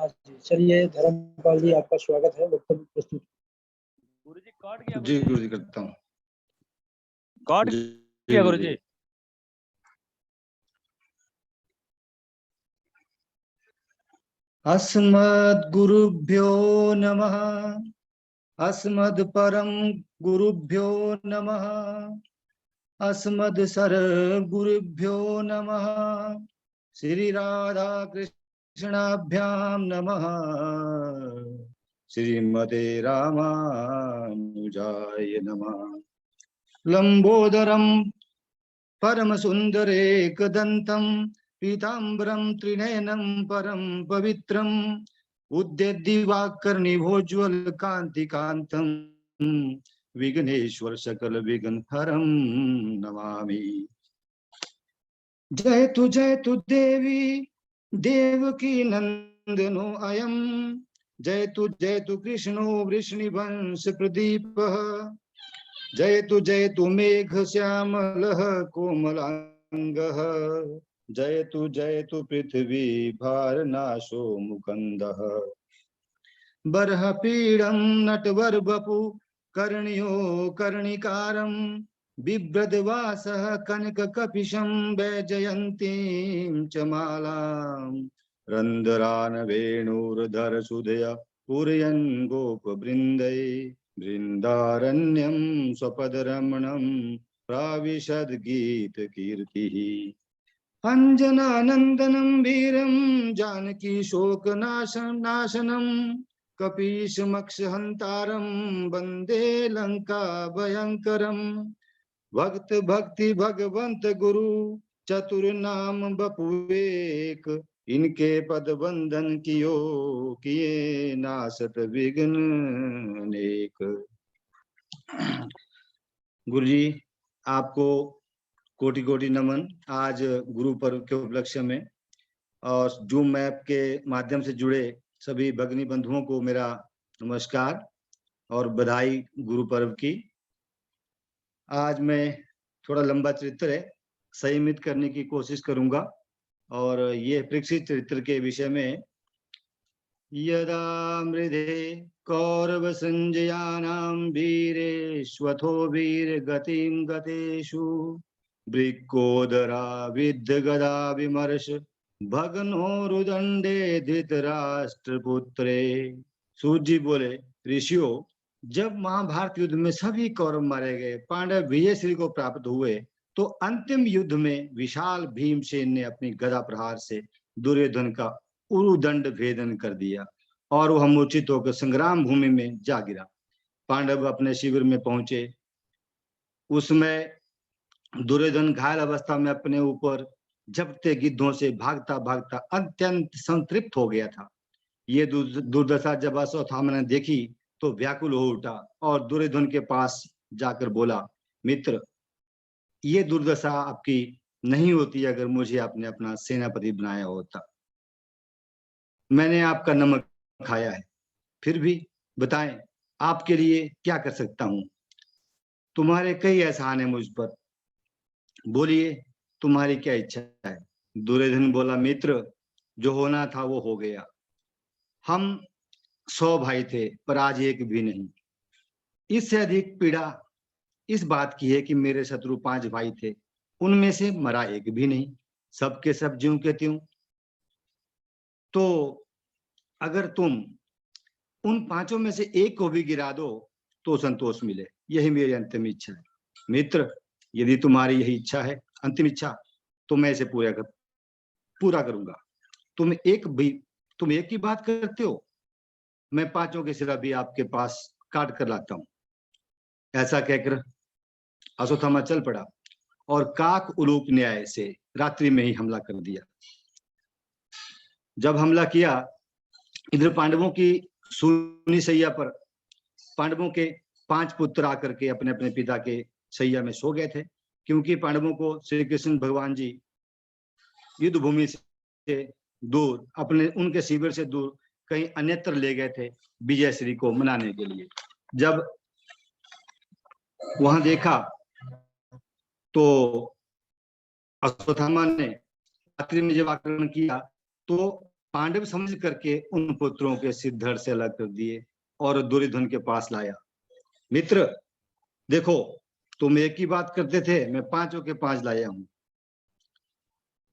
हाँ जी, चलिए धर्मपाल जी आपका स्वागत है, वक्तव्य प्रस्तुत। गुरुजी काट गया। जी गुरुजी करता हूँ। काट गया गुरुजी। अस्मद् गुरुभ्यो नमः। अस्मद् परम गुरुभ्यो नमः। अस्मद् सर्वगुरुभ्यो नमः। श्री राधा कृष्णाभ्यां नमः। श्रीमते रामानुजाय नमः। लंबोदरम परम सुंदरेकदंतं पीताम्बरं त्रिनयनं परम पवित्रम् उद्यद्दिवाकर्णिभोज्वल कांतिकांतं विघ्नेश्वर सकल विघ्नहरं नमामि। जय तु देवी देवकी नंदनो अयम्। जय तु कृष्णो वृष्णिवंश प्रदीपः। जय तु मेघ श्यामलः कोमलांगः। जय तु पृथ्वी भारनाशो मुकंदः। बर्हपीडं नटवर बपु कर्ण्यो कर्णिकारं बिभ्रद्वासः कनककपिशं वैजयन्तीं च मालां रन्ध्रान् वेणुर्धर सुधया पूरयन् गोपवृन्दै वृन्दारण्यं स्वपदरमणं प्राविशद्गीतकीर्तिः। अंजनानंदनं वीरं जानकी शोकनाशनं कपीशमक्षहन्तारं वन्दे लंका भयंकरं। भक्त भक्ति भगवंत गुरु चतुर्नाम बपुवेक इनके पद वंदन कियो किए नासत विघ्न अनेक। गुरुजी आपको कोटि कोटि नमन। आज गुरु पर्व के उपलक्ष्य में और जूम ऐप के माध्यम से जुड़े सभी भगिनी बंधुओं को मेरा नमस्कार और बधाई गुरु पर्व की। आज मैं थोड़ा लंबा चरित्र है, संयमित करने की कोशिश करूंगा और ये परीक्षित चरित्र के विषय में यदा मृधे कौरव संजयानां वीरेश्वथो वीर गतिं गतेषु वृकोदरा विद्ध गदा विमर्श भगनो रुदंडे धृतराष्ट्रपुत्रे। सूत जी बोले, ऋषियों, जब महाभारत युद्ध में सभी कौरव मारे गए, पांडव विजय श्री को प्राप्त हुए, तो अंतिम युद्ध में विशाल भीमसेन ने अपनी गदा प्रहार से दुर्योधन का उरुदंड भेदन कर दिया और वह मूर्छित होकर संग्राम भूमि में जा गिरा। पांडव अपने शिविर में पहुंचे। उसमें दुर्योधन घायल अवस्था में अपने ऊपर झपटे गिद्धों से भागता भागता अत्यंत संतृप्त हो गया था। ये दुर्दशा जब अश्वत्थामा ने देखी तो व्याकुल हो उठा और दुर्योधन के पास जाकर बोला, मित्र, ये दुर्दशा आपकी नहीं होती अगर मुझे आपने अपना सेनापति बनाया होता। मैंने आपका नमक खाया है, फिर भी बताएं आपके लिए क्या कर सकता हूं। तुम्हारे कई एहसान है मुझ पर, बोलिए तुम्हारी क्या इच्छा है। दुर्योधन बोला, मित्र, जो होना था वो हो गया। हम 100 भाई थे पर आज एक भी नहीं। इससे अधिक पीड़ा इस बात की है कि मेरे शत्रु 5 भाई थे, उनमें से मरा एक भी नहीं, सबके सब ज्यों के त्यों। तो अगर तुम उन 5 में से एक को भी गिरा दो तो संतोष मिले, यही मेरी अंतिम इच्छा है। मित्र, यदि तुम्हारी यही इच्छा है, अंतिम इच्छा, तो मैं इसे पूरा करूंगा। तुम एक की बात करते हो, मैं 5 के सिरा भी आपके पास काट कर लाता हूं। ऐसा कहकर अश्वत्थामा चल पड़ा और काक उलूप न्याय से रात्रि में ही हमला कर दिया। जब हमला किया, इधर पांडवों की सूनी सैया पर पांडवों के 5 पुत्र आकर के अपने अपने पिता के सैया में सो गए थे, क्योंकि पांडवों को श्री कृष्ण भगवान जी युद्ध भूमि से दूर, अपने उनके शिविर से दूर कहीं अन्यत्र ले गए थे विजय श्री को मनाने के लिए। जब वहां देखा तो अश्वत्थामा ने रात्रि में जब आक्रमण किया तो पांडव समझ करके उन पुत्रों के सिर धड़ से अलग कर दिए और दुर्योधन के पास लाया। मित्र देखो, तुम एक ही बात करते थे, मैं 5 के 5 लाया हूं।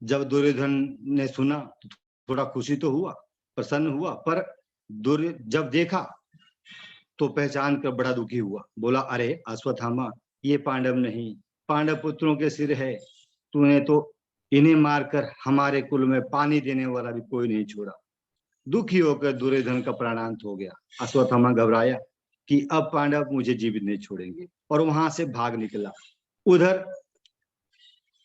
जब दुर्योधन ने सुना तो थोड़ा खुशी तो हुआ, प्रसन्न हुआ, पर जब देखा तो पहचान कर बड़ा दुखी हुआ। बोला, अरे अश्वत्थामा, ये पांडव नहीं, पांडव पुत्रों के सिर है। तूने तो इन्हें मारकर हमारे कुल में पानी देने वाला भी कोई नहीं छोड़ा। दुखी होकर दुर्योधन का प्राणांत हो गया। अश्वत्थामा घबराया कि अब पांडव मुझे जीवित नहीं छोड़ेंगे और वहां से भाग निकला। उधर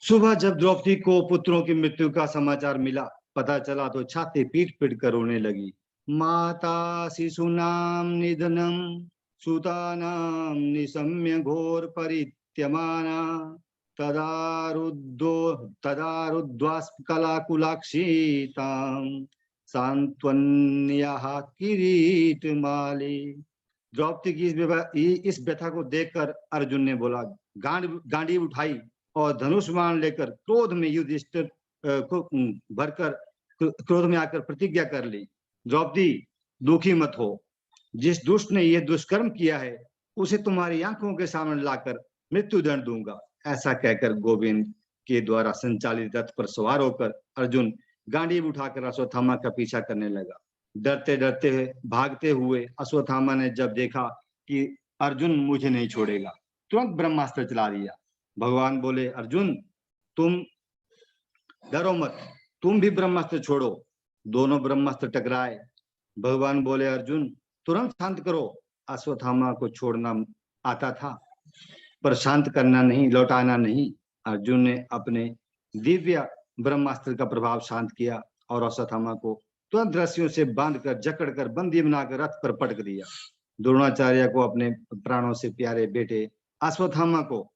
सुबह जब द्रौपदी को पुत्रों की मृत्यु का समाचार मिला, पता चला तो छाती पीट पीट कर रोने लगी। माता शिशूनां निधनम सुतानां निशम्य घोर परित्यमाना तदारुद्वास्कलाकुलाक्षीतां सांत्वन्याः किरीटमाली। द्रौपदी की इस व्यथा को देखकर अर्जुन ने बोला, गांडी उठाई और धनुष बाण लेकर क्रोध में युधिष्ठिर को भरकर क्रोध में आकर प्रतिज्ञा कर ली। द्रौपदी दुखी मत हो, जिस दुष्ट ने यह दुष्कर्म किया है उसे तुम्हारी आंखों के सामने लाकर मृत्यु दंड दूंगा। ऐसा कहकर गोविंद के द्वारा संचालित रथ पर सवार होकर अर्जुन गांडीव उठाकर अश्वत्थामा का पीछा करने लगा। डरते डरते भागते हुए अश्वत्थामा ने जब देखा कि अर्जुन मुझे नहीं छोड़ेगा, तुरंत ब्रह्मास्त्र चला दिया। भगवान बोले, अर्जुन तुम डरो मत, तुम भी ब्रह्मास्त्र छोड़ो। दोनों ब्रह्मास्त्र टकराए। भगवान बोले, अर्जुन तुरंत शांत करो। अश्वत्थामा को छोड़ना आता था पर शांत करना नहीं, लौटाना नहीं। अर्जुन ने अपने दिव्य ब्रह्मास्त्र का प्रभाव शांत किया और अश्वत्थामा को तुरंत रस्सियों से बांधकर जकड़कर बंदी बनाकर रथ पर पटक दिया। द्रोणाचार्य को अपने प्राणों से प्यारे बेटे अश्वत्थामा को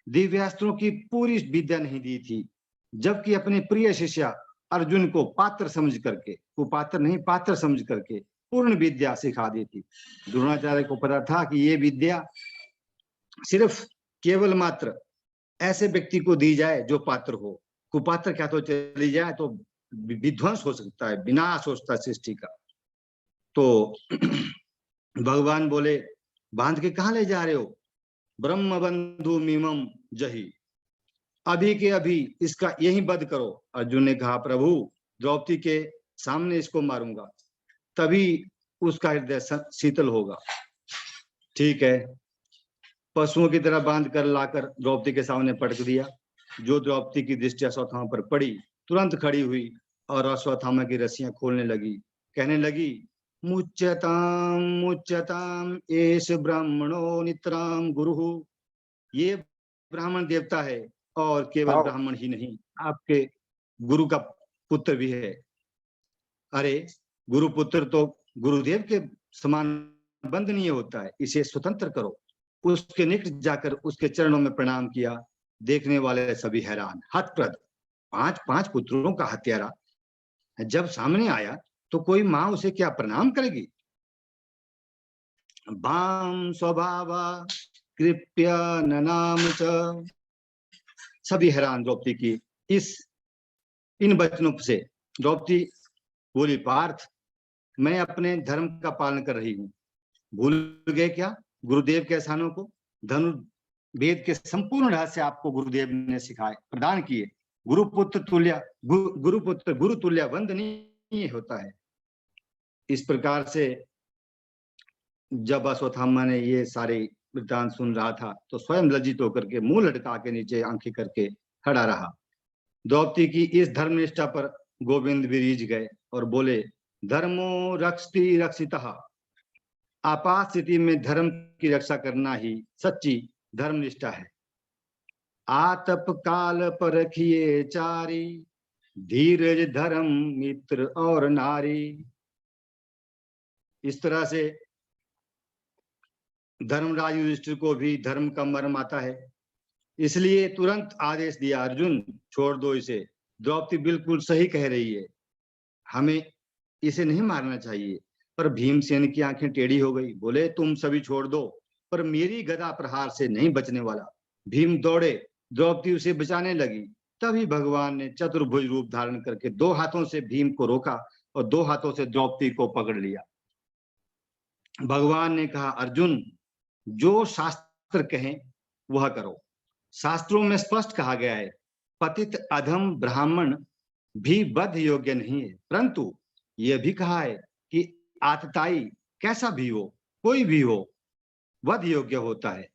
दिव्यास्त्रों की पूरी विद्या नहीं दी थी, जबकि अपने प्रिय शिष्य अर्जुन को पात्र समझ करके, कुपात्र नहीं पात्र समझ करके पूर्ण विद्या सिखा दी थी। द्रोणाचार्य को पता था कि ये विद्या सिर्फ केवल मात्र ऐसे व्यक्ति को दी जाए जो पात्र हो, कुपात्र क्या तो चली जाए तो विध्वंस हो सकता है, विनाश हो सकता है सृष्टि का। तो भगवान बोले, बांध के कहाँ ले जा रहे हो? ब्रह्म बंधु मीमम जही, अभी के अभी इसका यही वध करो। अर्जुन ने कहा, प्रभु द्रौपदी के सामने इसको मारूंगा, तभी उसका हृदय शीतल होगा। ठीक है, पशुओं की तरह बांध कर लाकर द्रौपदी के सामने पटक दिया। जो द्रौपदी की दृष्टि अश्वत्थामा पर पड़ी, तुरंत खड़ी हुई और अश्वत्थामा की रस्सियां खोलने लगी, कहने लगी, मुच्यताम मुच्यताम एष ब्राह्मणो नितराम गुरु। ये ब्राह्मण देवता है और केवल ब्राह्मण ही नहीं, आपके गुरु का पुत्र भी है। अरे गुरु पुत्र तो गुरुदेव के समान वंदनीय होता है, इसे स्वतंत्र करो। उसके निकट जाकर उसके चरणों में प्रणाम किया। देखने वाले सभी हैरान, हतप्रद। 5 पुत्रों का हत्यारा जब सामने आया तो कोई माँ उसे क्या प्रणाम करेगी? भाम स्वभावा कृप्य ननाम च। सभी हैरान द्रौपदी की इन वचनों से। द्रौपदी बोली, पार्थ मैं अपने धर्म का पालन कर रही हूँ, भूल गए क्या गुरुदेव के एहसानों को? धनुर्वेद के संपूर्ण रहस्य आपको गुरुदेव ने सिखाए, प्रदान किए। गुरु तुल्य वंदनीय होता है। इस प्रकार से जब अश्वत्थामा ने ये सारे वृत्तांत सुन रहा था तो स्वयं लज्जित होकर के मुंह लटका के नीचे आंखें करके खड़ा रहा। द्रौपदी की इस धर्मनिष्ठा पर गोविंद भी रीझ गए और बोले, धर्मो रक्षति रक्षितः। आपात स्थिति में धर्म की रक्षा करना ही सच्ची धर्मनिष्ठा है। आतप काल परखिए चारी, धीरज धर्म मित्र और नारी। इस तरह से धर्मराज युधिष्ठिर को भी धर्म का मर्म आता है, इसलिए तुरंत आदेश दिया, अर्जुन छोड़ दो इसे। द्रौपदी बिल्कुल सही कह रही है, हमें इसे नहीं मारना चाहिए। पर भीमसेन की आंखें टेढ़ी हो गई। बोले, तुम सभी छोड़ दो, पर मेरी गदा प्रहार से नहीं बचने वाला। भीम दौड़े, द्रौपदी उसे बचाने लगी। तभी भगवान ने चतुर्भुज रूप धारण करके 2 हाथों से भीम को रोका और 2 हाथों से द्रौपदी को पकड़ लिया। भगवान ने कहा, अर्जुन, जो शास्त्र कहें वह करो। शास्त्रों में स्पष्ट कहा गया है, पतित अधम ब्राह्मण भी वध योग्य नहीं है, परंतु यह भी कहा है कि आतताई कैसा भी हो, कोई भी हो, वध योग्य होता है।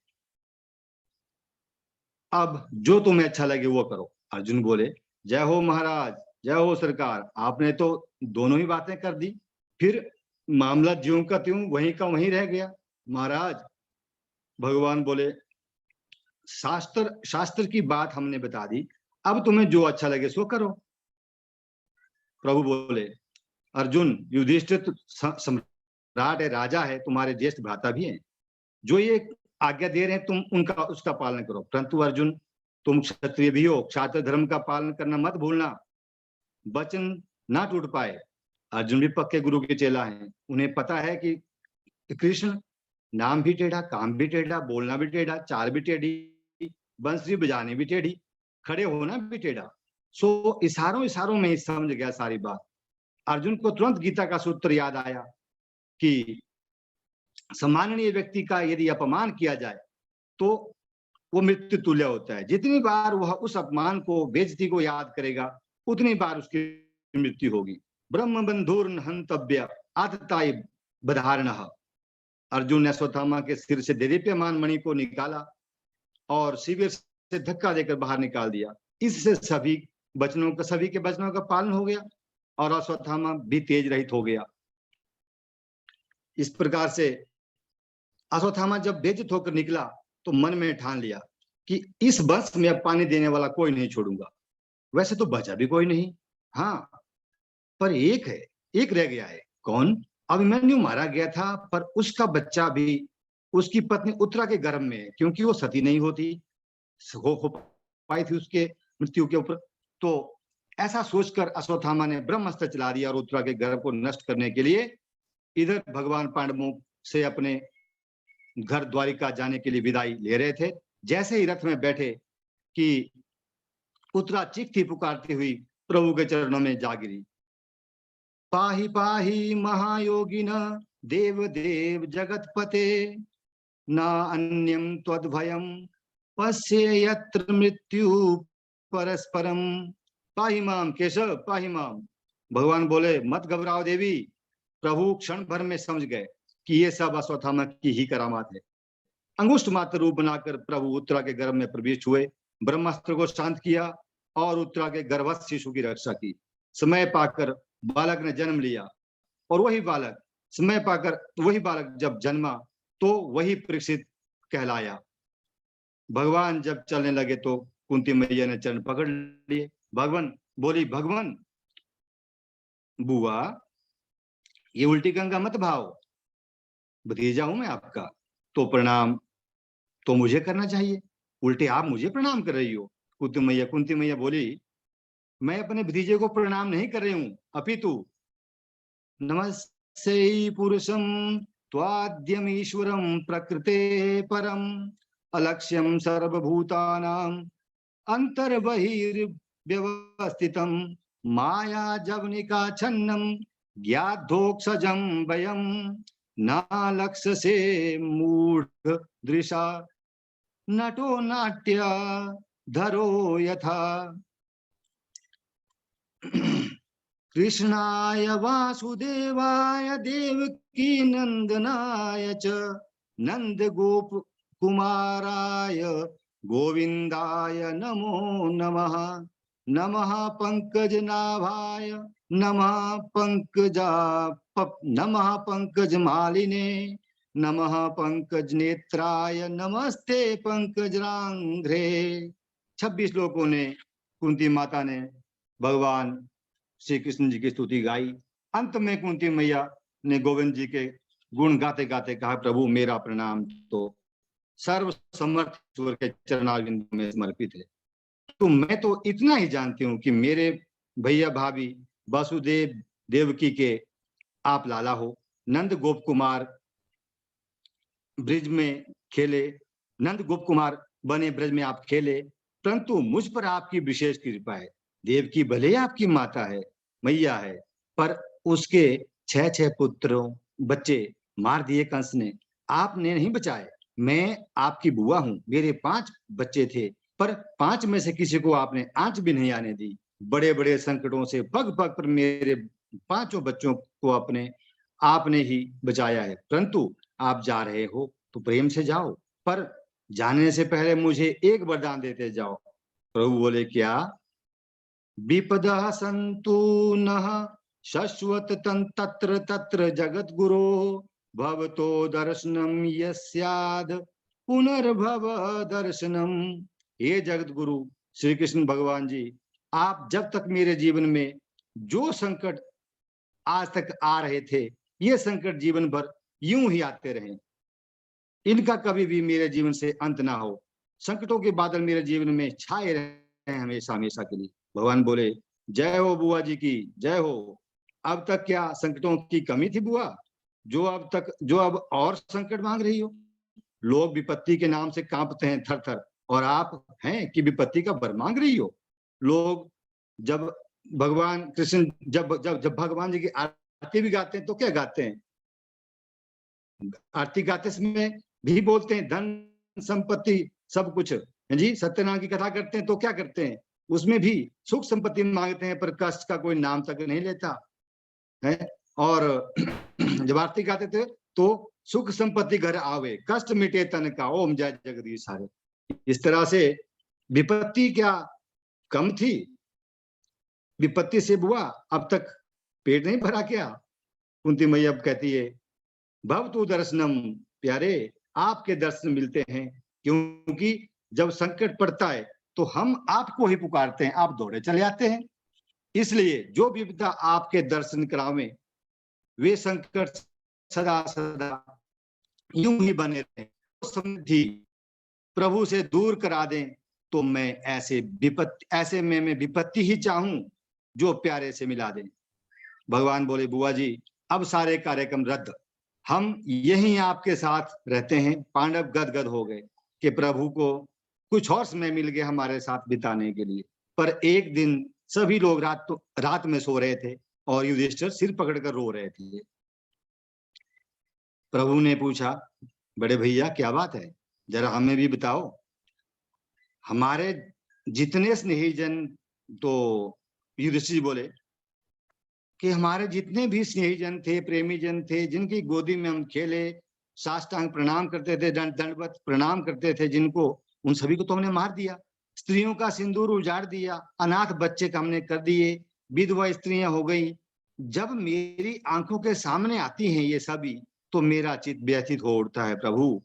अब जो तुम्हें अच्छा लगे वो करो। अर्जुन बोले, जय हो महाराज, जय हो सरकार, आपने तो दोनों ही बातें कर दी, फिर मामला ज्यों का त्यों वहीं का वहीं रह गया। महाराज, भगवान बोले, शास्त्र की बात हमने बता दी, अब तुम्हें जो अच्छा लगे सो करो। प्रभु बोले, अर्जुन, युधिष्ठिर सम्राट है, राजा है, तुम्हारे ज्येष्ठ भ्राता भी हैं, जो ये आज्ञा दे रहे हैं तुम उसका पालन करो। परंतु अर्जुन, तुम क्षत्रिय भी हो, क्षात्र धर्म का पालन करना मत भूलना, वचन ना टूट पाए। अर्जुन भी पक्के गुरु के चेला हैं, उन्हें पता है कि कृष्ण नाम भी टेढ़ा, काम भी टेढ़ा, बोलना भी टेढ़ा, चाल भी टेढ़ी, बंसुरी बजानी भी टेढ़ी, खड़े होना भी टेढ़ा। सो इशारों में ही समझ गया सारी बात। अर्जुन को तुरंत गीता का सूत्र याद आया कि सम्माननीय व्यक्ति का यदि अपमान किया जाए तो वो मृत्यु तुल्य होता है। जितनी बार वह उस अपमान को, बेइज्जती को याद करेगा, उतनी बार उसकी मृत्यु होगी। ब्रह्म बंधुर्न हंतव्य आतताई बधारणः। अर्जुन ने अश्वत्थामा के सिर से देदीप्यमान मणि को निकाला और शिविर से धक्का देकर बाहर निकाल दिया। इससे सभी के वचनों का पालन हो गया और अश्वत्थामा भी तेज रहित हो गया। इस प्रकार से अश्वत्थामा जब बेइज्जत होकर निकला तो मन में ठान लिया कि इस वंश में अब पानी देने वाला कोई नहीं छोड़ूंगा। वैसे तो बचा भी कोई नहीं, हाँ, पर एक रह गया है। कौन? अभिमन्यु मारा गया था, पर उसका बच्चा भी उसकी पत्नी उत्तरा के गर्भ में है, क्योंकि वो सती नहीं होती हो पाई थी उसके मृत्यु के ऊपर। तो ऐसा सोचकर अश्वत्थामा ने ब्रह्मास्त्र चला दिया और उत्तरा के गर्भ को नष्ट करने के लिए इधर भगवान पांडवों से अपने घर द्वारिका जाने के लिए विदाई ले रहे थे। जैसे ही रथ में बैठे कि उत्तरा चीखती पुकारती हुई प्रभु के चरणों में जा गिरी। पाहि पाहि महायोगिन देव देव जगतपते, न अन्यम त्वद्भयम पश्ये यत्र मृत्यु परस्परम। पाहि माम केशव, पाहि माम। भगवान बोले, मत घबराओ देवी। प्रभु क्षण भर में समझ गए कि ये सब अश्वत्थामा की ही करामात है। अंगुष्ठ मात्र रूप बनाकर प्रभु उत्तरा के गर्भ में प्रवेश हुए, ब्रह्मास्त्र को शांत किया और उत्तरा के गर्भस्थ शिशु की रक्षा की। समय पाकर बालक ने जन्म लिया और वही बालक जब जन्मा तो वही परीक्षित कहलाया। भगवान जब चलने लगे तो कुंती मैया ने चरण पकड़ लिए। भगवान बोली, भगवान बुआ, ये उल्टी गंगा मत भाव, भतीजा हूं मैं आपका, तो प्रणाम तो मुझे करना चाहिए, उल्टे आप मुझे प्रणाम कर रही हो। कुंती मैया बोली, मैं अपने भतीजे को प्रणाम नहीं कर रही हूं, अपितु नमस्ते पुरुषम त्वाद्यम ईश्वरम प्रकृते परम अलक्ष्यम सर्वभूतानां अंतर्बहिर्व्यवस्थितम माया जवनिका छन्नम ज्ञातोक्षजम वयम न लक्ष्य से मूढ़ दृशा नटो नाट्य धरो यथा। कृष्णाय वासुदेवाय देवकी नंदनाय च नंद गोप कुमाराय गोविंदाय नमो नमः। नमः पंकजनाभाय नमः पंकजमालिने नमः पंकजनेत्राय नमस्ते पंकजरांघ्रे। 26 लोगों ने कुंती माता ने भगवान श्री कृष्ण जी की स्तुति गाई। अंत में कुंती मैया ने गोविंद जी के गुण गाते गाते कहा, प्रभु मेरा प्रणाम तो सर्व समर्थ ईश्वर के चरणारविंद में समर्पित है। तो मैं तो इतना ही जानती हूँ कि मेरे भैया भाभी वासुदेव देवकी के आप लाला हो, नंद गोप कुमार ब्रिज में खेले, नंद गोप कुमार बने ब्रज में आप खेले, परंतु मुझ पर आपकी विशेष कृपा है। देवकी भले आपकी माता है, मैया है, पर उसके 6 पुत्रों बच्चे मार दिए कंस ने, आपने नहीं बचाए। मैं आपकी बुआ हूं, मेरे 5 बच्चे थे, पर 5 में से किसी को आपने आंच भी नहीं आने दी। बड़े बड़े संकटों से पग पग पर मेरे 5 बच्चों को आपने ही बचाया है। परंतु आप जा रहे हो तो प्रेम से जाओ, पर जाने से पहले मुझे एक वरदान देते जाओ। प्रभु बोले, क्या? विपदा सन्तु नः शश्वत तत्र तत्र जगत गुरो भवतो दर्शनम यस्याद पुनर्भव दर्शनम। हे जगत गुरु श्री कृष्ण भगवान जी, आप जब तक मेरे जीवन में जो संकट आज तक आ रहे थे, ये संकट जीवन भर यूं ही आते रहे, इनका कभी भी मेरे जीवन से अंत ना हो। संकटों के बादल मेरे जीवन में छाए रहे हमेशा हमेशा के लिए। भगवान बोले, जय हो बुआ जी की जय हो। अब तक क्या संकटों की कमी थी बुआ, जो अब और संकट मांग रही हो? लोग विपत्ति के नाम से कांपते हैं थर थर, और आप हैं कि विपत्ति का वर मांग रही हो। लोग जब भगवान कृष्ण जब जब जब भगवान जी की आरती भी गाते हैं तो क्या गाते हैं? आरती गाते समय भी बोलते हैं धन संपत्ति सब कुछ है जी। सत्यनारायण की कथा करते हैं तो क्या करते हैं? उसमें भी सुख संपत्ति मांगते हैं, पर कष्ट का कोई नाम तक नहीं लेता है। और जब आरती गाते थे तो सुख संपत्ति घर आवे, कष्ट मिटे तन का, ओम जय जगदीश सारे। इस तरह से विपत्ति क्या कम थी? विपत्ति से बुआ अब तक पेट नहीं भरा क्या? कुंती मैया अब कहती है, भवतु दर्शनम, प्यारे आपके दर्शन मिलते हैं, क्योंकि जब संकट पड़ता है तो हम आपको ही पुकारते हैं, आप दौड़े चले आते हैं। इसलिए जो विपदा आपके दर्शन करावे, वे संकट सदा सदा यूं ही बने रहे, समृद्धि प्रभु से दूर करा दें। तो मैं ऐसे में मैं विपत्ति ही चाहूं जो प्यारे से मिला दें। भगवान बोले, बुआ जी अब सारे कार्यक्रम रद्द, हम यहीं आपके साथ रहते हैं। पांडव गदगद हो गए कि प्रभु को कुछ और समय मिल गया हमारे साथ बिताने के लिए। पर एक दिन सभी लोग रात में सो रहे थे और युधिष्ठिर सिर पकड़कर रो रहे थे। प्रभु ने पूछा, बड़े भैया क्या बात है, जरा हमें भी बताओ। हमारे जितने स्नेहीजन, तो युधिष्ठिर जी बोले कि हमारे जितने भी स्नेहीजन थे, प्रेमी जन थे, जिनकी गोदी में हम खेले, साष्टांग प्रणाम करते थे, दंडवत प्रणाम करते थे जिनको, उन सभी को तो हमने मार दिया। स्त्रियों का सिंदूर उजाड़ दिया, अनाथ बच्चे का हमने कर दिए, विधवा स्त्रियां हो गई। जब मेरी आंखों के सामने आती हैं ये सभी, तो मेरा चित्त व्यथित हो उठता है। प्रभु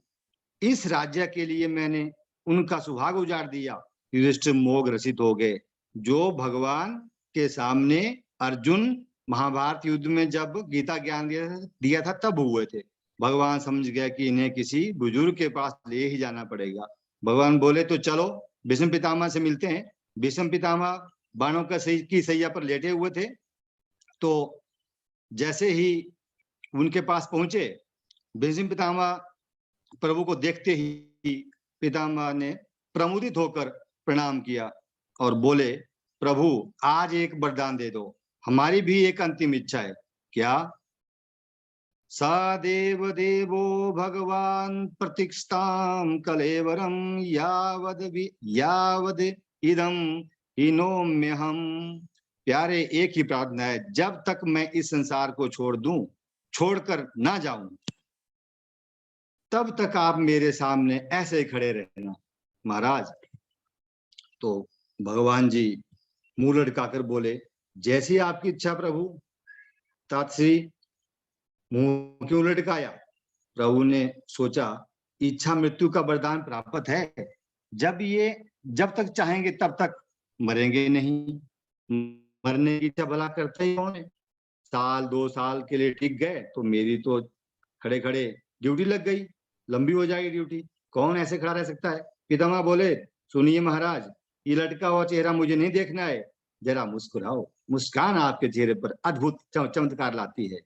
इस राज्य के लिए मैंने उनका सुहाग उजाड़ दिया। युधिष्ठिर मोह ग्रसित हो गए। जो भगवान के सामने अर्जुन महाभारत युद्ध में जब गीता ज्ञान दिया था तब हुए थे। भगवान समझ गया कि इन्हें किसी बुजुर्ग के पास ले ही जाना पड़ेगा। भगवान बोले, तो चलो भीष्म पितामह से मिलते हैं। भीष्म पितामह बाणों की सैया पर लेटे हुए थे। तो जैसे ही उनके पास पहुंचे, भीष्म पितामह प्रभु को देखते ही पितामह ने प्रमुदित होकर प्रणाम किया और बोले, प्रभु आज एक वरदान दे दो, हमारी भी एक अंतिम इच्छा है। क्या? सदेव देवो भगवान प्रतीक्षताम कलेवरम यावद इदम हिनोम्य हम। प्यारे एक ही प्रार्थना है, जब तक मैं इस संसार को छोड़कर ना जाऊं, तब तक आप मेरे सामने ऐसे ही खड़े रहना महाराज। तो भगवान जी मुंह लटकाकर बोले, जैसी आपकी इच्छा प्रभु। तात्श्री मुंह क्यों लटकाया? प्रभु ने सोचा, इच्छा मृत्यु का वरदान प्राप्त है, जब तक चाहेंगे तब तक मरेंगे नहीं। मरने की इच्छा भला करते ही कौन है? साल 2 साल के लिए टिक गए तो मेरी तो खड़े खड़े ड्यूटी लग गई, लंबी हो जाएगी ड्यूटी, कौन ऐसे खड़ा रह सकता है? पितामह बोले, सुनिए महाराज, ये लटका हुआ चेहरा मुझे नहीं देखना है, जरा मुस्कुराओ। मुस्कान आपके चेहरे पर अद्भुत चमत्कार लाती है।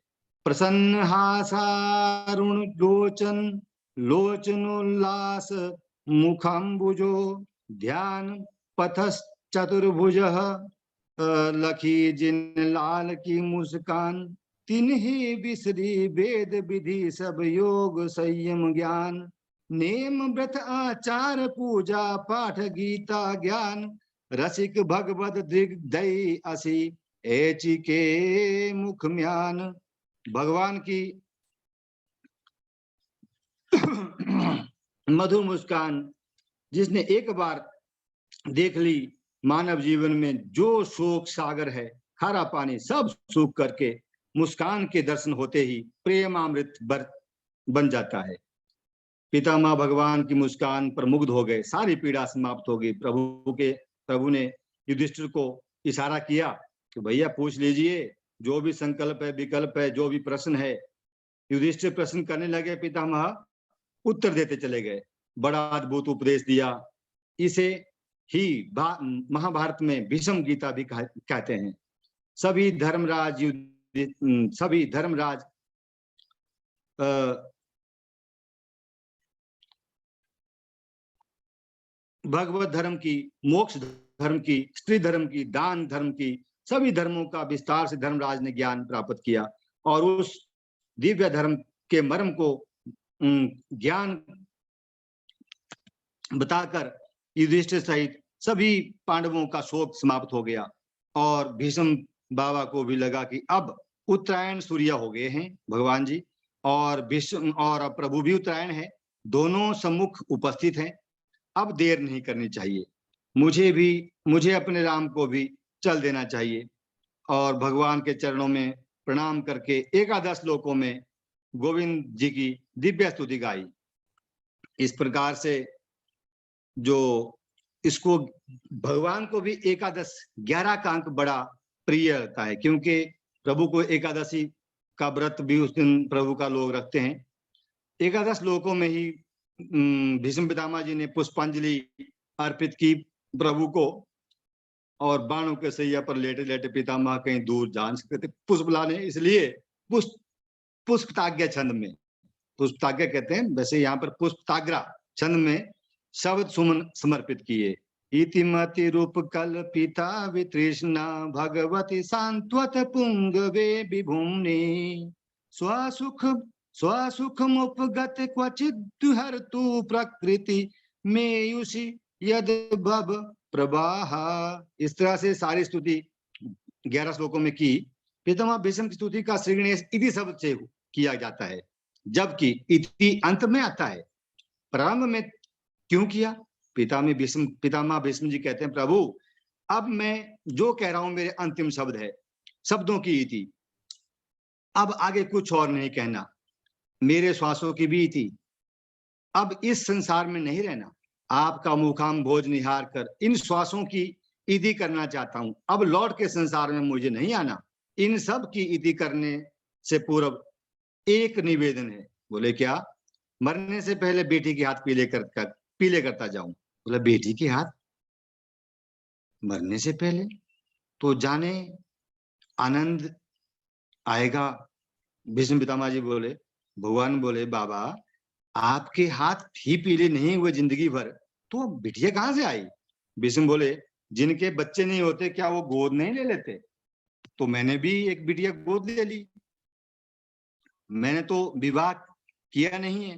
प्रसन्न हासारुण लोचनोल्लास मुखम्बुजो ध्यान पथश्चतुर्भुजः लखी जिन लाल की मुस्कान, तिन्ही बिसरी वेद विधि सब योग संयम ज्ञान। नेम व्रत आचार पूजा पाठ गीता ज्ञान, रसिक भगवत दिग्दयी असी एचि के मुख म्यान। भगवान की मधुर मुस्कान जिसने एक बार देख ली, मानव जीवन में जो शोक सागर है, खारा पानी सब सूख करके मुस्कान के दर्शन होते ही प्रेमामृत बन जाता है। पितामह भगवान की मुस्कान पर मुग्ध हो गए, सारी पीड़ा समाप्त हो गई। प्रभु ने युधिष्ठिर को इशारा किया कि भैया पूछ लीजिए, जो भी संकल्प है, विकल्प है, जो भी प्रश्न है। युधिष्ठिर प्रश्न करने लगे, पितामह उत्तर देते चले गए। बड़ा अद्भुत उपदेश दिया। इसे ही महाभारत में भीष्म गीता भी कहते हैं। सभी धर्मराज भगवत धर्म की, मोक्ष धर्म की, स्त्री धर्म की, दान धर्म की, सभी धर्मों का विस्तार से धर्मराज ने ज्ञान प्राप्त किया और उस दिव्य धर्म के मर्म को ज्ञान बताकर युधिष्ठिर सहित सभी पांडवों का शोक समाप्त हो गया। और भीष्म बाबा को भी लगा कि अब उत्तरायण सूर्य हो गए हैं भगवान जी, और भीष्म और प्रभु भी उत्तरायण है, दोनों सम्मुख उपस्थित हैं। अब देर नहीं करनी चाहिए, मुझे अपने राम को भी चल देना चाहिए। और भगवान के चरणों में प्रणाम करके 11 लोकों में गोविंद जी की दिव्य स्तुति गाई। इस प्रकार से जो इसको भगवान को भी 11 का अंक बड़ा प्रिय लगता है, क्योंकि प्रभु को एकादशी का व्रत भी उस दिन प्रभु का लोग रखते हैं। 11 लोकों में ही भीष्म पितामह जी ने पुष्पांजलि अर्पित की प्रभु को, और बाणों के सैया पर लेटे लेटे पितामह कहीं दूर जा सकते थे पुष्प लाने, इसलिए पुष्पताग्या छंद में, पुष्पताग्या कहते हैं, वैसे यहाँ पर पुष्पताग्रा छंद में शब्द सुमन समर्पित किए। इतिमति रूप कल्पिता वितृष्णा भगवती सांत्वत पुंगवे विभुम्नि, स्वसुख मुपगत क्वचित् हरतु प्रकृति मेयुषि यद भव प्रवाह। इस तरह से सारी स्तुति 11 श्लोकों में की। पितामह भीष्म की स्तुति का श्रीगणेश इति शब्द से किया जाता है, जबकि इति अंत में आता है। प्रारंभ में क्यों किया? पितामह भीष्म जी कहते हैं, प्रभु अब मैं जो कह रहा हूं मेरे अंतिम शब्द है, शब्दों की इति, अब आगे कुछ और नहीं कहना, मेरे श्वासों की भी इति, अब इस संसार में नहीं रहना, आपका मुखाम भोज निहार कर इन श्वासों की इति करना चाहता हूं, अब लौट के संसार में मुझे नहीं आना। इन सब की इति करने से पूर्व एक निवेदन है। बोले क्या? मरने से पहले बेटी के हाथ पीले करता जाऊं। बोला बेटी के हाथ मरने से पहले? तो जाने आनंद आएगा। भीष्म पितामह जी बोले, भगवान बोले, बाबा आपके हाथ ही पीले नहीं हुए जिंदगी भर, तो बिटिया कहां से आई? भीष्म बोले, जिनके बच्चे नहीं होते क्या वो गोद नहीं ले लेते? तो मैंने भी एक बिटिया गोद ले ली। मैंने तो विवाह किया नहीं है,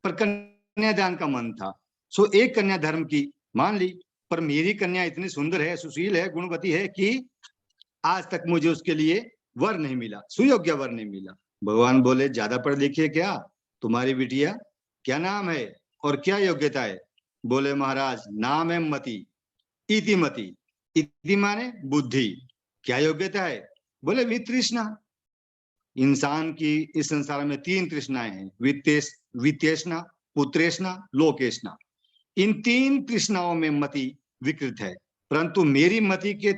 पर कन्यादान का मन था, सो एक कन्या धर्म की मान ली। पर मेरी कन्या इतनी सुंदर है, सुशील है, गुणवती है कि आज तक मुझे उसके लिए वर नहीं मिला, सुयोग्य वर नहीं मिला। भगवान बोले, ज्यादा पढ़ लिखिए क्या? तुम्हारी बिटिया क्या नाम है और क्या योग्यता है? बोले महाराज नाम है मति, इतिमति। इति माने बुद्धि। क्या योग्यता है? बोले वितृष्णा। इंसान की इस संसार में 3 तृष्णाएं हैं, वित्तेष्णा, पुत्रेष्णा, लोकेष्णा। इन 3 तृष्णाओं में मति विकृत है, परंतु मेरी मति के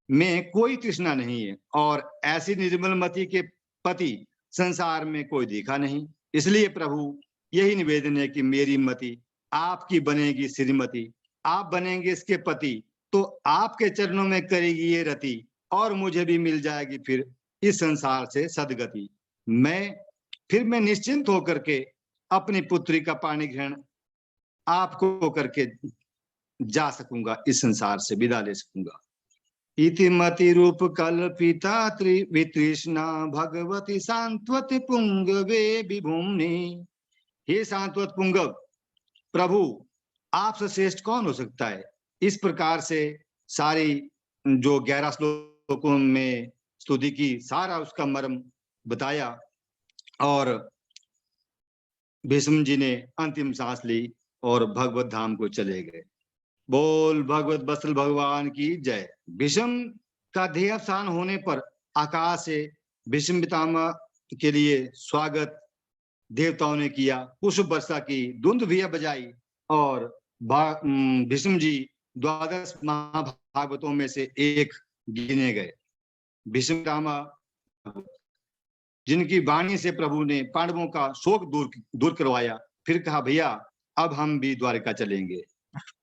में कोई तृष्णा नहीं है, और ऐसी निर्मल मति के पति संसार में कोई दिखा नहीं। इसलिए प्रभु यही निवेदन है कि मेरी मति आपकी बनेगी श्रीमती, आप बनेंगे इसके पति, तो आपके चरणों में करेगी ये रति, और मुझे भी मिल जाएगी फिर इस संसार से सदगति। मैं निश्चिंत होकर के अपनी पुत्री का पाणी ग्रहण आपको करके जा सकूंगा, इस संसार से विदा ले सकूंगा। इति मति रूप कल्पिता वितृष्णा भगवती सांत्वत पुंगवे विभुम्नि। हे सांत्वत पुंगव, प्रभु आपसे श्रेष्ठ कौन हो सकता है। इस प्रकार से सारी जो 11 श्लोकों में स्तुति की, सारा उसका मर्म बताया और भीष्म जी ने अंतिम सांस ली और भगवत धाम को चले गए। बोल भगवत वत्सल भगवान की जय। भीष्म का देहावसान होने पर आकाश से भीष्म पितामह के लिए स्वागत देवताओं ने किया, पुष्प वर्षा की, दुंदुभिया बजाई और भीष्म जी 12 महाभागवतों में से एक गिने गए। भीष्म पितामह जिनकी वाणी से प्रभु ने पांडवों का शोक दूर करवाया, फिर कहा भैया अब हम भी द्वारिका चलेंगे।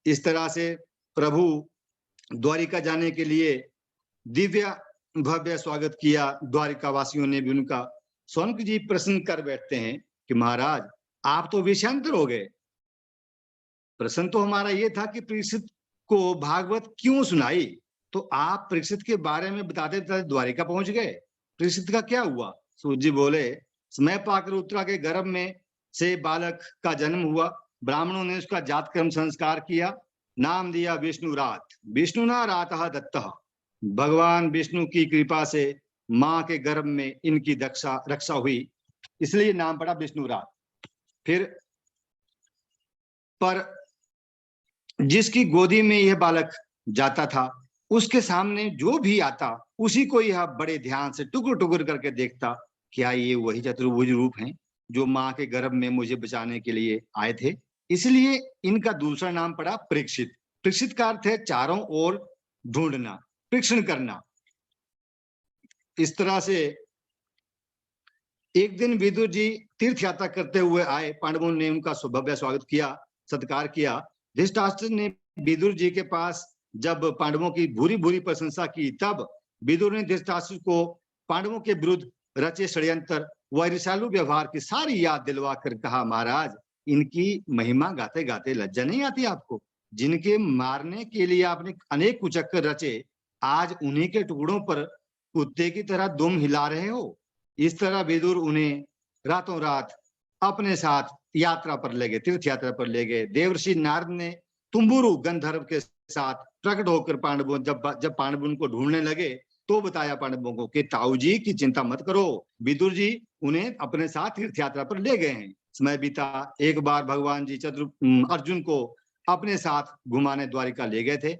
इस तरह से प्रभु द्वारिका जाने के लिए दिव्य भव्य स्वागत किया। द्वारिका वासियों ने भी उनका। शौनक जी प्रश्न कर बैठते हैं कि महाराज आप तो विषयांतर हो गए। प्रश्न तो हमारा ये था कि परीक्षित को भागवत क्यों सुनाई, तो आप परीक्षित के बारे में बताते बताते द्वारिका पहुंच गए। परीक्षित का क्या हुआ। सूत जी बोले, समय पाकर उत्तरा के गर्भ में से बालक का जन्म हुआ। ब्राह्मणों ने उसका जात कर्म संस्कार किया, नाम दिया विष्णुरात। विष्णुना रातः दत्तः। भगवान विष्णु की कृपा से माँ के गर्भ में इनकी रक्षा हुई, इसलिए नाम पड़ा विष्णुरात। फिर पर जिसकी गोदी में यह बालक जाता था, उसके सामने जो भी आता उसी को यह बड़े ध्यान से टुकुर टुकुर करके देखता, क्या ये वही चतुर्भुज रूप हैं जो माँ के गर्भ में मुझे बचाने के लिए आए थे। इसलिए इनका दूसरा नाम पड़ा परीक्षित। परीक्षित का अर्थ है चारों ओर ढूंढना, परीक्षण करना। इस तरह से एक दिन विदुर जी तीर्थ यात्रा करते हुए आए। पांडवों ने उनका भव्य स्वागत किया, सत्कार किया। धृतराष्ट्र ने विदुर जी के पास जब पांडवों की भूरी भूरी प्रशंसा की, तब विदुर ने धृतराष्ट्र को पांडवों के विरुद्ध रचे षड्यंत्र व ईर्ष्यालु व्यवहार की सारी याद दिलवा कर कहा, महाराज इनकी महिमा गाते गाते लज्जा नहीं आती आपको। जिनके मारने के लिए आपने अनेक कुचक्कर रचे, आज उन्हीं के टुकड़ों पर कुत्ते की तरह दुम हिला रहे हो। इस तरह विदुर उन्हें रातों रात अपने साथ यात्रा पर ले गए, तीर्थ यात्रा पर ले गए। देवर्षि नारद ने तुम्बुरु गंधर्व के साथ प्रकट होकर पांडवों जब पांडव उनको ढूंढने लगे तो बताया पांडवों को कि ताऊ जी की चिंता मत करो, विदुर जी उन्हें अपने साथ तीर्थ यात्रा पर ले गए हैं। समय बीता, एक बार भगवान जी अर्जुन को अपने साथ घुमाने द्वारिका ले गए थे।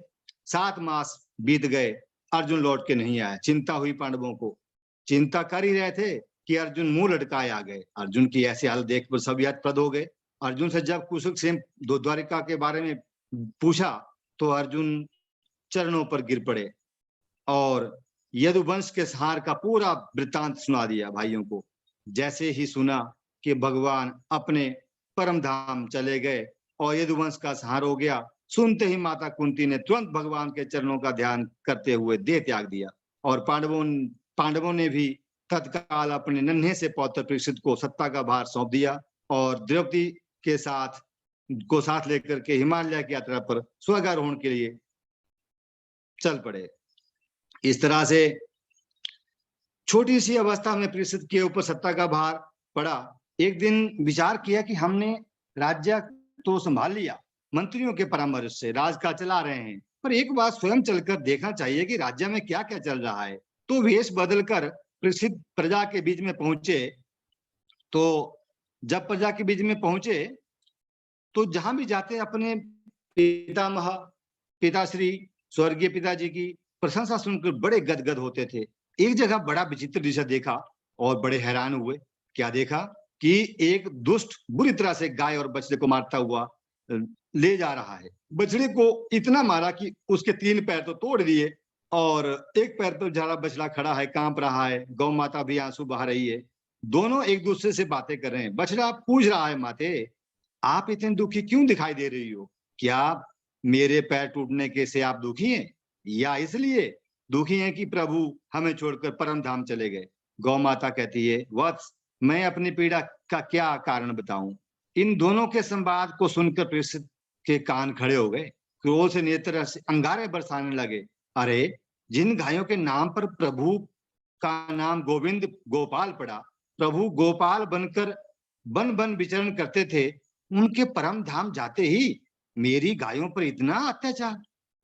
7 मास बीत गए, अर्जुन लौट के नहीं आया। चिंता हुई पांडवों को, चिंता कर ही रहे थे कि अर्जुन मुंह लटकाए आ गए। अर्जुन की ऐसी हालत देख कर सब यादप्रद हो गए। अर्जुन से जब कुशल सेन द्वारिका के बारे में पूछा तो अर्जुन चरणों पर गिर पड़े और यदुवंश के संहार का पूरा वृत्तांत सुना दिया भाइयों को। जैसे ही सुना कि भगवान अपने परम धाम चले गए और यदुवंश का संहार हो गया, सुनते ही माता कुंती ने तुरंत भगवान के चरणों का ध्यान करते हुए देह त्याग दिया। और पांडवों ने भी तत्काल अपने नन्हे से पौत्र परीक्षित को सत्ता का भार सौंप दिया और द्रौपदी के साथ लेकर के हिमालय की यात्रा पर स्वर्गारोहण के लिए चल पड़े। इस तरह से छोटी सी अवस्था में परीक्षित के ऊपर सत्ता का भार पड़ा। एक दिन विचार किया कि हमने राज्य तो संभाल लिया, मंत्रियों के परामर्श से राजकाज चला रहे हैं, पर एक बार स्वयं चलकर देखना चाहिए कि राज्य में क्या क्या चल रहा है। तो वेश बदलकर परीक्षित प्रजा के बीच में पहुंचे। तो जब प्रजा के बीच में पहुंचे तो जहां भी जाते अपने पिताश्री स्वर्गीय पिताजी की प्रशंसा सुनकर बड़े गदगद होते थे। एक जगह बड़ा विचित्र दृश्य देखा और बड़े हैरान हुए। क्या देखा कि एक दुष्ट बुरी तरह से गाय और बछड़े को मारता हुआ ले जा रहा है। बछड़े को इतना मारा कि उसके 3 पैर तो तोड़ दिए और एक पैर पर जरा बछड़ा खड़ा है, कांप रहा है। गौ माता भी आंसू बहा रही है। दोनों एक दूसरे से बातें कर रहे हैं। बछड़ा पूछ रहा है, माते आप इतने दुखी क्यों दिखाई दे रही हो? क्या मेरे पैर टूटने के से आप दुखी हैं या इसलिए दुखी हैं कि प्रभु हमें छोड़कर परम धाम चले गए? गौ माता कहती है, वत्स मैं अपनी पीड़ा का क्या कारण बताऊं? इन दोनों के संवाद को सुनकर परीक्षित के कान खड़े हो गए। क्रोध से नेत्र अंगारे बरसाने लगे। अरे जिन गायों के नाम पर प्रभु का नाम गोविंद गोपाल पड़ा, प्रभु गोपाल बनकर बन बन विचरण करते थे, उनके परम धाम जाते ही मेरी गायों पर इतना अत्याचार।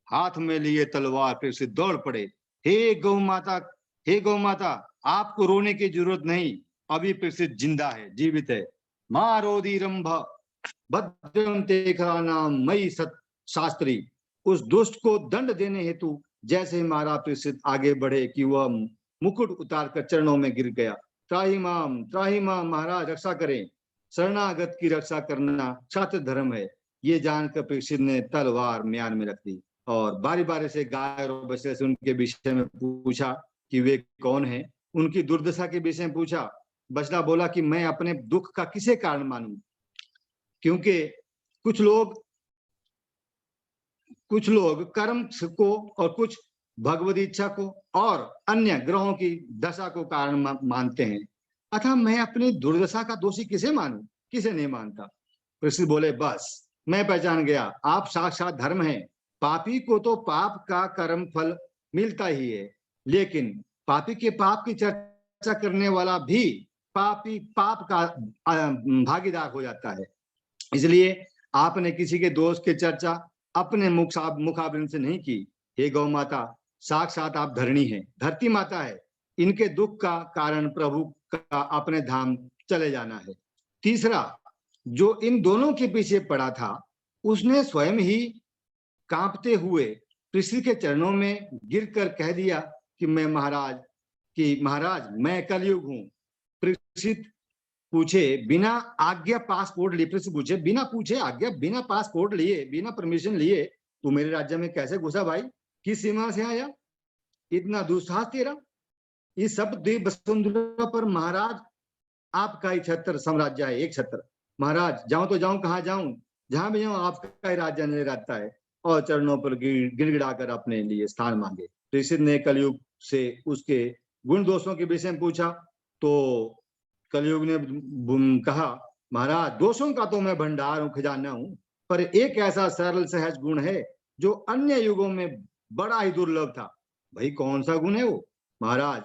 हाथ में लिए तलवार फिर से दौड़ पड़े। हे गौ माता, हे गौ माता, आपको रोने की जरूरत नहीं, अभी फिर से जिंदा है, जीवित है। मारोदी रंभ भद्रम तेखा नाम मई सत शास्त्री। उस दुष्ट को दंड देने हेतु जैसे मारा फिर आगे बढ़े कि वह मुकुट उतार कर चरणों में गिर गया। त्राही माम महाराज रक्षा करें, शरणागत की रक्षा करना छात्र धर्म है। ये जानकर परीक्षित ने तलवार म्यान में रख दी और बारी बारी से गाय और बछड़े से उनके विषय में पूछा कि वे कौन हैं, उनकी दुर्दशा के विषय में पूछा। बछड़ा बोला कि मैं अपने दुख का किसे कारण मानूं, क्योंकि कुछ लोग कर्म को और कुछ भगवत इच्छा को और अन्य ग्रहों की दशा को कारण मानते हैं, अतः मैं अपनी दुर्दशा का दोषी किसे मानूं, किसे नहीं मानता। ऋषि बोले बस मैं पहचान गया, आप साक्षात धर्म हैं। पापी को तो पाप का कर्म फल मिलता ही है, लेकिन पापी के पाप की चर्चा करने वाला भी पापी पाप का भागीदार हो जाता है। इसलिए आपने किसी के दोष की चर्चा अपने मुखावरण से नहीं की। हे गौ माता, साक्षात आप धरणी हैं, धरती माता है। इनके दुख का कारण प्रभु का अपने धाम चले जाना है। तीसरा, जो इन दोनों के पीछे पड़ा था, उसने स्वयं ही कांपते हुए ऋषि के चरणों में गिरकर कह दिया कि महाराज मैं कलयुग हूं। परीक्षित पूछे बिना आज्ञा पासपोर्ट लिए, परीक्षित पूछे बिना पूछे आज्ञा, बिना पासपोर्ट लिए, बिना परमिशन लिए तू मेरे राज्य में कैसे घुसा भाई, किस सीमा से आया, इतना दुस्साहस तेरा। इस सब देव वसुंधरा पर महाराज आपका ही छत्र साम्राज्य है, एक छत्र। महाराज जाऊं तो जाऊं, कहाँ जाऊं, जहां भी जाऊं आपका ही राज्य नजर आता है। और चरणों पर गिड़गिड़ा कर अपने लिए स्थान मांगे। ऋषि ने कलयुग से उसके गुण दोषों के विषय में पूछा तो कलयुग ने कहा महाराज दोषों का तो मैं भंडार हूं, खजाना हूं, पर एक ऐसा सरल सहज गुण है जो अन्य युगों में बड़ा ही दुर्लभ था। भाई कौन सा गुण है वो? महाराज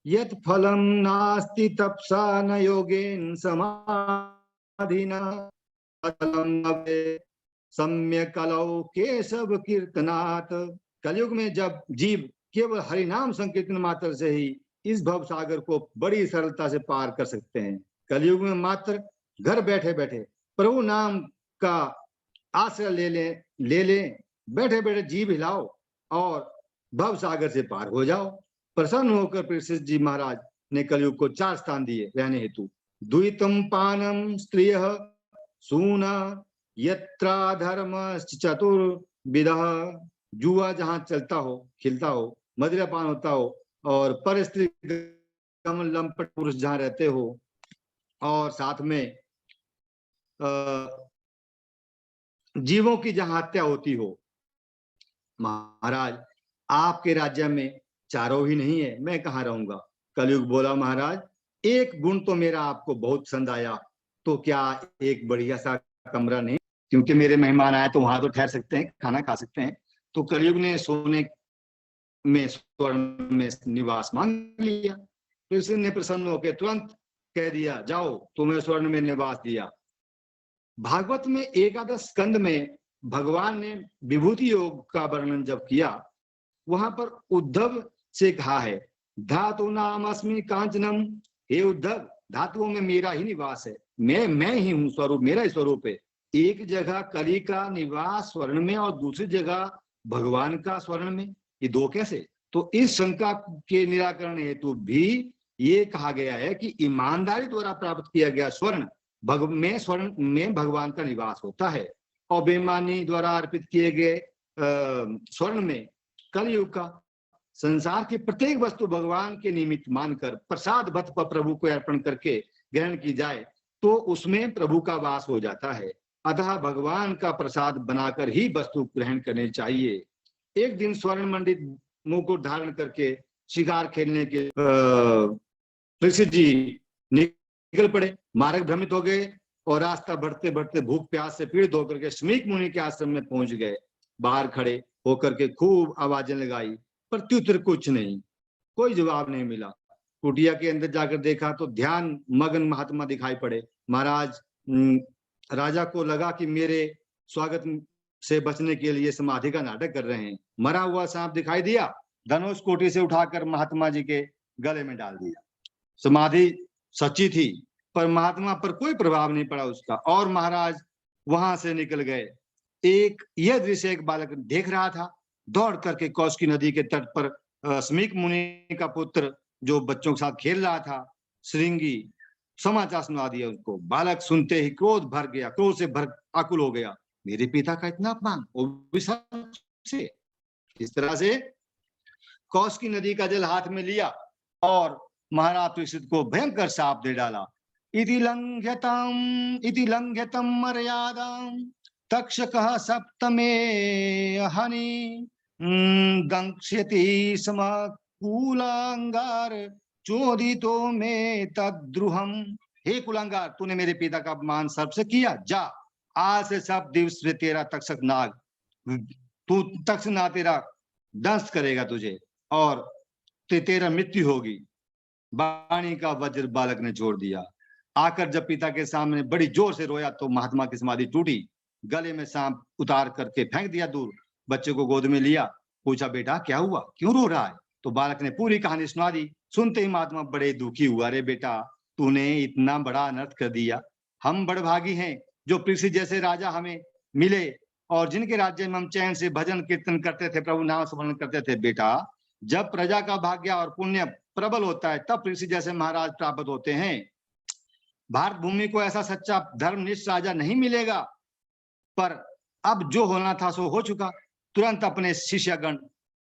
यत् फलम नास्ति तपसा न योगेन समाधिना सम्य कलौ केशव कीर्तनात्। कलयुग में जब जीव केवल हरिनाम संकीर्तन मात्र से ही इस भव सागर को बड़ी सरलता से पार कर सकते हैं। कलयुग में मात्र घर बैठे बैठे प्रभु नाम का आश्रय ले ले, बैठे बैठे जीव हिलाओ और भव सागर से पार हो जाओ। प्रसन्न होकर परीक्षित जी महाराज ने कलयुग को 4 स्थान दिए रहने हेतु। द्वितम पानम स्त्रिय सूना यत्रा धर्म चतुर्विधः। जुआ जहां चलता हो, खिलता हो, मदिरापान होता हो, और पर स्त्री लंपट पुरुष जहां रहते हो, और साथ में जीवों की जहां हत्या होती हो। महाराज आपके राज्य में चारों ही नहीं है, मैं कहाँ रहूंगा। कलयुग बोला महाराज एक गुण तो मेरा आपको बहुत पसंद आया, तो क्या एक बढ़िया सा कमरा नहीं, क्योंकि मेरे मेहमान आए तो वहां तो ठहर सकते हैं, खाना खा सकते हैं। तो कलयुग ने सोने में स्वर्ण में निवास मांग लिया। तो इसने प्रसन्न होकर तुरंत कह दिया जाओ, तुम्हें स्वर्ण में निवास दिया। भागवत में 11 स्कंद में भगवान ने विभूति योग का वर्णन जब किया, वहां पर उद्धव से कहा है धातु नाम अस्मि कांचनम। हे उद्धव, धातुओं में मेरा ही निवास है, मैं ही हूँ, स्वरूप मेरा ही स्वरूप है। एक जगह कली का निवास स्वर्ण में और दूसरी जगह भगवान का स्वर्ण में, ये दो कैसे? तो इस शंका के निराकरण हेतु भी ये कहा गया है कि ईमानदारी द्वारा प्राप्त किया गया स्वर्ण में भगवान का निवास होता है, और बेईमानी द्वारा अर्पित किए गए स्वर्ण में कलयुग का। संसार की प्रत्येक वस्तु भगवान के निमित्त मानकर प्रसाद भक्त पर प्रभु को अर्पण करके ग्रहण की जाए तो उसमें प्रभु का वास हो जाता है। अतः भगवान का प्रसाद बनाकर ही वस्तु ग्रहण करनी चाहिए। एक दिन स्वर्ण मंडित मुकुट धारण करके शिकार खेलने के परीक्षित जी निकल पड़े। मार्ग भ्रमित हो गए और रास्ता बढ़ते बढ़ते भूख प्यास से पीड़ित होकर के शमीक मुनि के आश्रम में पहुंच गए। बाहर खड़े होकर के खूब आवाजें लगाई प्रत्युत्तर कुछ नहीं, कोई जवाब नहीं मिला। कुटिया के अंदर जाकर देखा तो ध्यान मगन महात्मा दिखाई पड़े। महाराज राजा को लगा कि मेरे स्वागत से बचने के लिए समाधि का नाटक कर रहे हैं। मरा हुआ सांप दिखाई दिया, धनुष कोटी से उठाकर महात्मा जी के गले में डाल दिया। समाधि सच्ची थी पर महात्मा पर कोई प्रभाव नहीं पड़ा उसका, और महाराज वहां से निकल गए। यह दृश्य एक बालक देख रहा था। दौड़ करके कौशिकी नदी के तट पर स्मीक मुनि का पुत्र जो बच्चों के साथ खेल रहा था, श्रृंगी, समाचार सुना दिया उसको। बालक सुनते ही क्रोध भर गया, क्रोध से भर आकुल हो गया। मेरे पिता का इतना अपमान, वो भी सबसे। इस तरह से कौशिकी नदी का जल हाथ में लिया और महाराज परीक्षित को भयंकर शाप दे डाला। इति लंघ्यतम मर्यादाम तक्षकः सप्तमे हनि दंक्ष्यति समकुलांगार चोदितो में तद्रुहम। हे कुलांगार, तूने मेरे पिता का अपमान सर्प से किया, जा आज से सब दिवस से तेरा तक्षक नाग, तू तक्षक नाग तेरा दंश करेगा तुझे और तेरा मृत्यु होगी। वाणी का वज्र बालक ने छोड़ दिया। आकर जब पिता के सामने बड़ी जोर से रोया तो महात्मा की समाधि टूटी। गले में सांप उतार करके फेंक दिया दूर। बच्चे को गोद में लिया, पूछा बेटा क्या हुआ, क्यों रो रहा है? तो बालक ने पूरी कहानी सुना दी। सुनते ही महात्मा बड़े दुखी हुआ। अरे बेटा, तूने इतना बड़ा अनर्थ कर दिया। हम बड़भागी हैं जो परीक्षित जैसे राजा हमें मिले और जिनके राज्य में हम चैन से भजन कीर्तन करते थे, प्रभु नाम स्मरण करते थे। बेटा, जब प्रजा का भाग्य और पुण्य प्रबल होता है तब परीक्षित जैसे महाराज प्राप्त होते हैं। भारत भूमि को ऐसा सच्चा धर्मनिष्ठ राजा नहीं मिलेगा, पर अब जो होना था सो हो चुका। तुरंत अपने शिष्यगण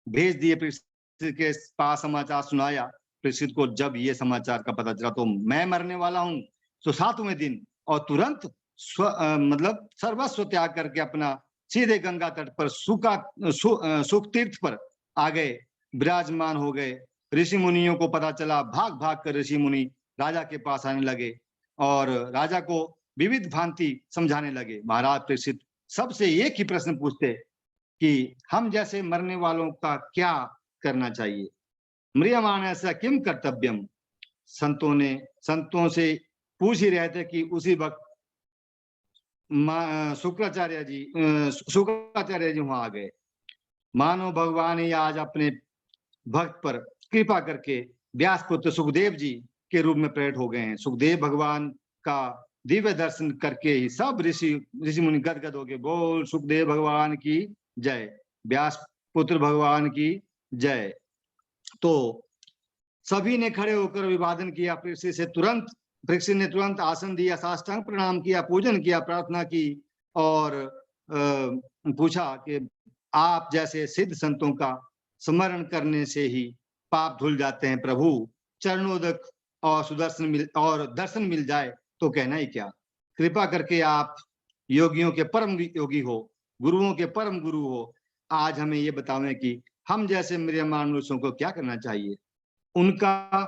भेज दिए, परीक्षित के पास समाचार सुनाया। परीक्षित को जब ये समाचार का पता चला तो मैं मरने वाला हूं, तो 7वें दिन और तुरंत मतलब सर्वस्व त्याग करके अपना सीधे गंगा तट पर सुख तीर्थ पर आ गए, विराजमान हो गए। ऋषि मुनियों को पता चला, भाग भाग कर ऋषि मुनि राजा के पास आने लगे और राजा को विविध भांति समझाने लगे। महाराज परीक्षित सबसे एक ही प्रश्न पूछते कि हम जैसे मरने वालों का क्या करना चाहिए? म्रियमाणस्य किम कर्तव्यम। संतों से पूछ ही रहे थे कि उसी वक्त शुक्राचार्य जी वहां आ गए। मानो भगवान ही आज अपने भक्त पर कृपा करके व्यास पुत्र सुखदेव जी के रूप में प्रकट हो गए हैं। सुखदेव भगवान का दिव्य दर्शन करके ही सब ऋषि मुनि गदगद हो गए। बोल सुखदेव भगवान की जय, व्यास पुत्र भगवान की जय। तो सभी ने खड़े होकर अभिवादन किया। परीक्षित ने तुरंत आसन दिया, साष्टांग प्रणाम किया, पूजन किया, प्रार्थना की और पूछा कि आप जैसे सिद्ध संतों का स्मरण करने से ही पाप धुल जाते हैं प्रभु। चरणोदक और दर्शन मिल जाए तो कहना ही क्या। कृपा करके आप योगियों के परम योगी हो, गुरुओं के परम गुरु हो, आज हमें ये बतावें कि हम जैसे म्रियमाण मनुष्यों को क्या करना चाहिए, उनका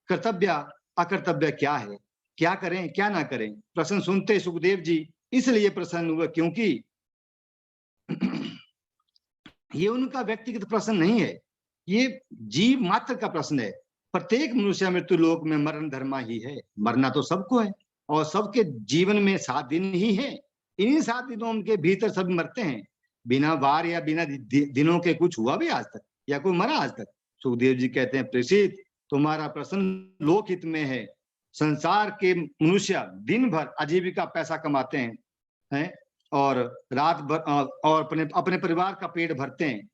कर्तव्य अकर्तव्य क्या है, क्या करें क्या ना करें। प्रश्न सुनते सुखदेव जी इसलिए प्रसन्न हुए क्योंकि ये उनका व्यक्तिगत प्रश्न नहीं है, ये जीव मात्र का प्रश्न है। प्रत्येक मनुष्य मृत्यु लोक में मरण धर्मा ही है। मरना तो सबको है और सबके जीवन में 7 दिन ही है। इन्हीं 7 दिनों के भीतर सब मरते हैं। बिना वार या बिना दिनों के कुछ हुआ भी आज तक या कोई मरा आज तक? सुखदेव जी कहते हैं परीक्षित, तुम्हारा प्रश्न लोकहित में है। संसार के मनुष्य दिन भर आजीविका पैसा कमाते हैं और रात भर और अपने परिवार का पेट भरते हैं,